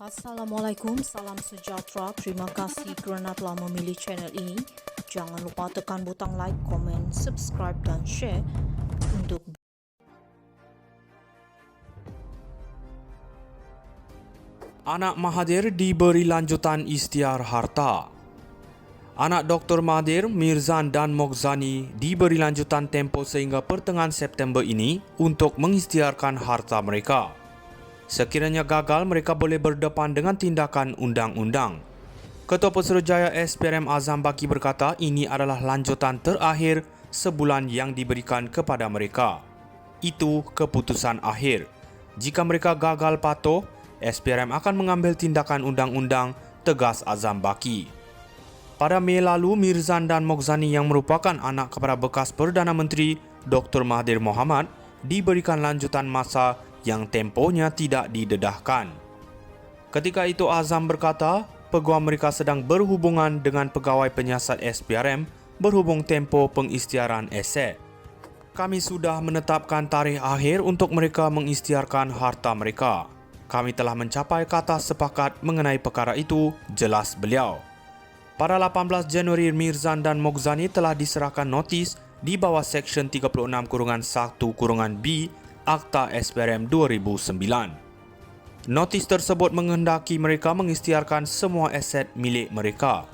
Assalamualaikum, salam sejahtera. Terima kasih kerana telah memilih channel ini. Jangan lupa tekan butang like, komen, subscribe dan share untuk Anak Mahathir diberi lanjutan isytiar harta. Anak Dr. Mahathir, Mirzan dan Moghzani diberi lanjutan tempoh sehingga pertengahan September ini untuk mengisytiharkan harta mereka. Sekiranya gagal, mereka boleh berdepan dengan tindakan undang-undang. Ketua Pesuruhjaya SPRM Azam Baki berkata ini adalah lanjutan terakhir sebulan yang diberikan kepada mereka. Itu keputusan akhir. Jika mereka gagal patuh, SPRM akan mengambil tindakan undang-undang, tegas Azam Baki. Pada Mei lalu, Mirzan dan Moghzani yang merupakan anak kepada bekas Perdana Menteri Dr. Mahathir Mohamad diberikan lanjutan masa yang tempohnya tidak didedahkan. Ketika itu Azam berkata, peguam mereka sedang berhubungan dengan pegawai penyiasat SPRM berhubung tempoh pengisytiharan aset. Kami sudah menetapkan tarikh akhir untuk mereka mengisytiharkan harta mereka. Kami telah mencapai kata sepakat mengenai perkara itu, jelas beliau. Pada 18 Januari, Mirzan dan Moghzani telah diserahkan notis di bawah Seksyen 36(1)(b) Akta SPRM 2009. Notis tersebut menghendaki mereka mengisytiharkan semua aset milik mereka.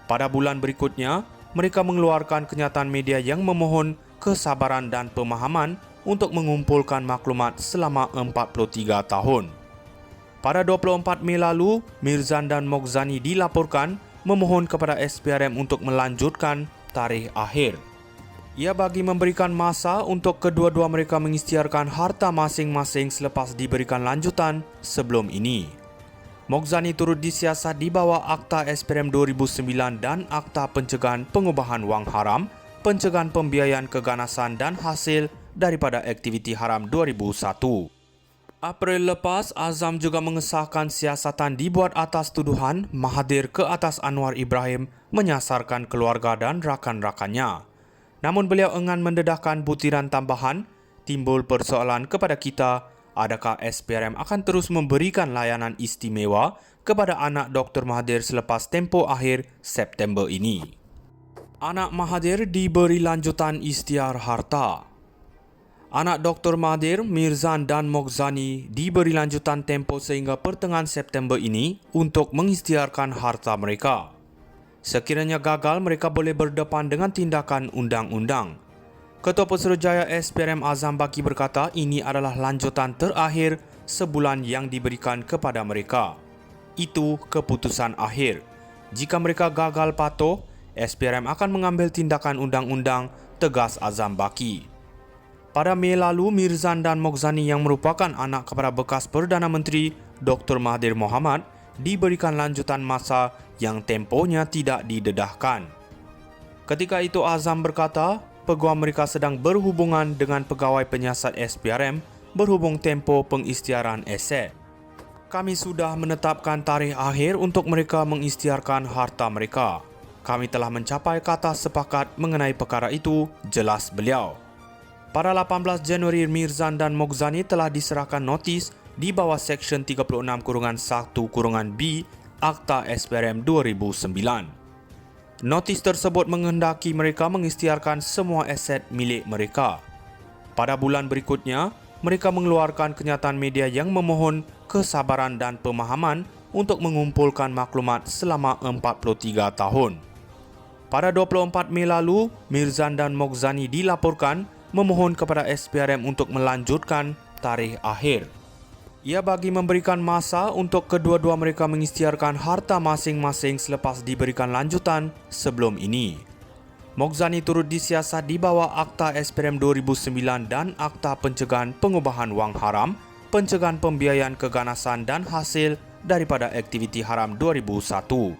Pada bulan berikutnya, mereka mengeluarkan kenyataan media yang memohon kesabaran dan pemahaman untuk mengumpulkan maklumat selama 43 tahun. Pada 24 Mei lalu, Mirzan dan Moghzani dilaporkan memohon kepada SPRM untuk melanjutkan tarikh akhir. Ia bagi memberikan masa untuk kedua-dua mereka mengisytiharkan harta masing-masing selepas diberikan lanjutan sebelum ini. Moghzani turut disiasat di bawah Akta SPRM 2009 dan Akta Pencegahan Pengubahan Wang Haram, Pencegahan Pembiayaan Keganasan dan Hasil daripada Aktiviti Haram 2001. April lepas, Azam juga mengesahkan siasatan dibuat atas tuduhan Mahathir ke atas Anwar Ibrahim menyasarkan keluarga dan rakan-rakannya. Namun beliau enggan mendedahkan butiran tambahan. Timbul persoalan kepada kita, adakah SPRM akan terus memberikan layanan istimewa kepada anak Dr. Mahathir selepas tempoh akhir September ini. Anak Mahathir diberi lanjutan isytiar harta. Anak Dr. Mahathir, Mirzan dan Moghzani diberi lanjutan tempoh sehingga pertengahan September ini untuk mengisytiharkan harta mereka. Sekiranya gagal, mereka boleh berdepan dengan tindakan undang-undang. Ketua Pesuruhjaya SPRM Azam Baki berkata ini adalah lanjutan terakhir sebulan yang diberikan kepada mereka. Itu keputusan akhir. Jika mereka gagal patuh, SPRM akan mengambil tindakan undang-undang, tegas Azam Baki. Pada Mei lalu, Mirzan dan Moghzani yang merupakan anak kepada bekas Perdana Menteri Dr. Mahathir Mohamad diberikan lanjutan masa yang tempohnya tidak didedahkan. Ketika itu Azam berkata, peguam mereka sedang berhubungan dengan pegawai penyiasat SPRM berhubung tempoh pengisytiharan aset. Kami sudah menetapkan tarikh akhir untuk mereka mengisytiharkan harta mereka. Kami telah mencapai kata sepakat mengenai perkara itu, jelas beliau. Pada 18 Januari, Mirzan dan Moghzani telah diserahkan notis di bawah Seksyen 36(1)(b) Akta SPRM 2009. Notis tersebut menghendaki mereka mengisytiharkan semua aset milik mereka. Pada bulan berikutnya, mereka mengeluarkan kenyataan media yang memohon kesabaran dan pemahaman untuk mengumpulkan maklumat selama 43 tahun. Pada 24 Mei lalu, Mirzan dan Moghzani dilaporkan memohon kepada SPRM untuk melanjutkan tarikh akhir. Ia bagi memberikan masa untuk kedua-dua mereka mengisytiharkan harta masing-masing selepas diberikan lanjutan sebelum ini. Moghzani turut disiasat di bawah Akta SPRM 2009 dan Akta Pencegahan Pengubahan Wang Haram, Pencegahan Pembiayaan Keganasan dan Hasil daripada Aktiviti Haram 2001.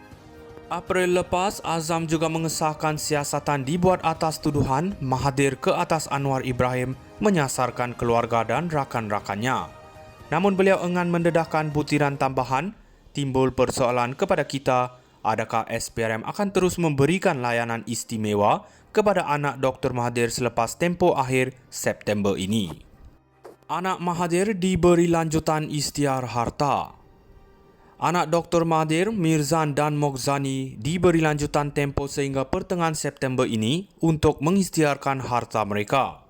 April lepas, Azam juga mengesahkan siasatan dibuat atas tuduhan Mahathir ke atas Anwar Ibrahim menyasarkan keluarga dan rakan-rakannya. Namun beliau enggan mendedahkan butiran tambahan. Timbul persoalan kepada kita, adakah SPRM akan terus memberikan layanan istimewa kepada anak Dr. Mahathir selepas tempoh akhir September ini. Anak Mahathir diberi lanjutan isytiar harta. Anak Dr. Mahathir, Mirzan dan Moghzani diberi lanjutan tempoh sehingga pertengahan September ini untuk mengisytiharkan harta mereka.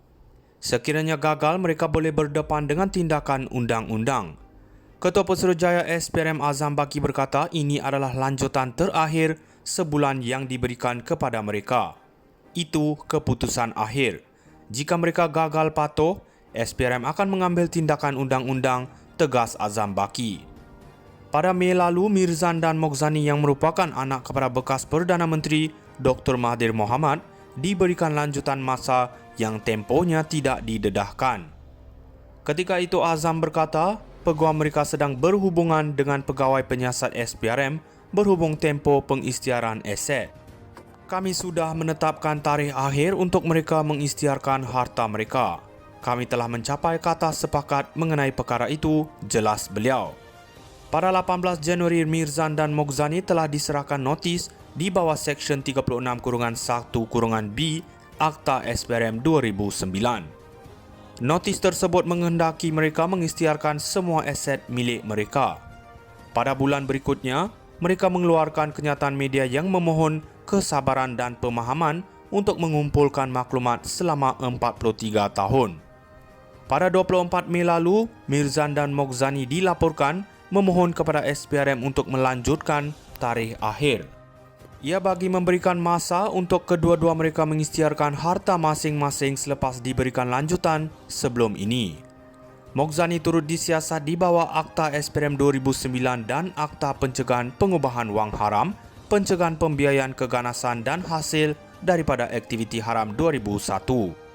Sekiranya gagal, mereka boleh berdepan dengan tindakan undang-undang. Ketua Pesuruhjaya SPRM Azam Baki berkata ini adalah lanjutan terakhir sebulan yang diberikan kepada mereka. Itu keputusan akhir. Jika mereka gagal patuh, SPRM akan mengambil tindakan undang-undang, tegas Azam Baki. Pada Mei lalu, Mirzan dan Moghzani yang merupakan anak kepada bekas Perdana Menteri Dr. Mahathir Mohamad diberikan lanjutan masa yang tempohnya tidak didedahkan. Ketika itu Azam berkata, peguam mereka sedang berhubungan dengan pegawai penyiasat SPRM berhubung tempoh pengisytiharan aset. Kami sudah menetapkan tarikh akhir untuk mereka mengisytiharkan harta mereka. Kami telah mencapai kata sepakat mengenai perkara itu, jelas beliau. Pada 18 Januari, Mirzan dan Moghzani telah diserahkan notis di bawah Seksyen 36-1-B Akta SPRM 2009. Notis tersebut menghendaki mereka mengisytiharkan semua aset milik mereka. Pada bulan berikutnya, mereka mengeluarkan kenyataan media yang memohon kesabaran dan pemahaman untuk mengumpulkan maklumat selama 43 tahun. Pada 24 Mei lalu, Mirzan dan Moghzani dilaporkan memohon kepada SPRM untuk melanjutkan tarikh akhir. Ia bagi memberikan masa untuk kedua-dua mereka mengisytiharkan harta masing-masing selepas diberikan lanjutan sebelum ini. Moghzani turut disiasat di bawah Akta SPRM 2009 dan Akta Pencegahan Pengubahan Wang Haram, Pencegahan Pembiayaan Keganasan dan Hasil daripada Aktiviti Haram 2001.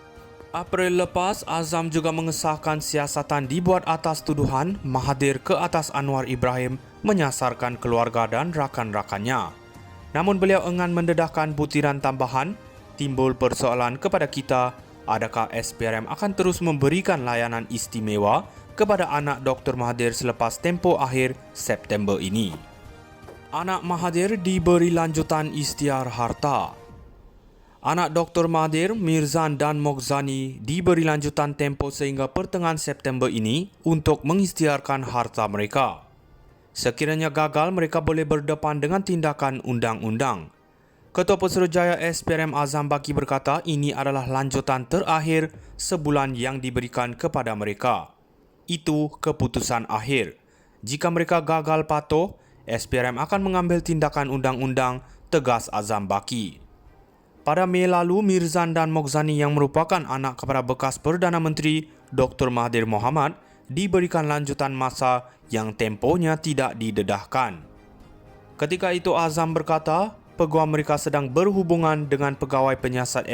April lepas, Azam juga mengesahkan siasatan dibuat atas tuduhan Mahathir ke atas Anwar Ibrahim menyasarkan keluarga dan rakan-rakannya. Namun beliau enggan mendedahkan butiran tambahan. Timbul persoalan kepada kita, adakah SPRM akan terus memberikan layanan istimewa kepada anak Dr. Mahathir selepas tempoh akhir September ini? Anak Mahathir diberi lanjutan isytihar harta. Anak Dr. Mahathir, Mirzan dan Moghzani diberi lanjutan tempoh sehingga pertengahan September ini untuk mengisytiharkan harta mereka. Sekiranya gagal, mereka boleh berdepan dengan tindakan undang-undang. Ketua Pesuruhjaya SPRM Azam Baki berkata ini adalah lanjutan terakhir sebulan yang diberikan kepada mereka. Itu keputusan akhir. Jika mereka gagal patuh, SPRM akan mengambil tindakan undang-undang, tegas Azam Baki. Pada Mei lalu, Mirzan dan Moghzani yang merupakan anak kepada bekas Perdana Menteri Dr. Mahathir Mohamad diberikan lanjutan masa yang tempohnya tidak didedahkan. Ketika itu Azam berkata, peguam mereka sedang berhubungan dengan pegawai penyiasat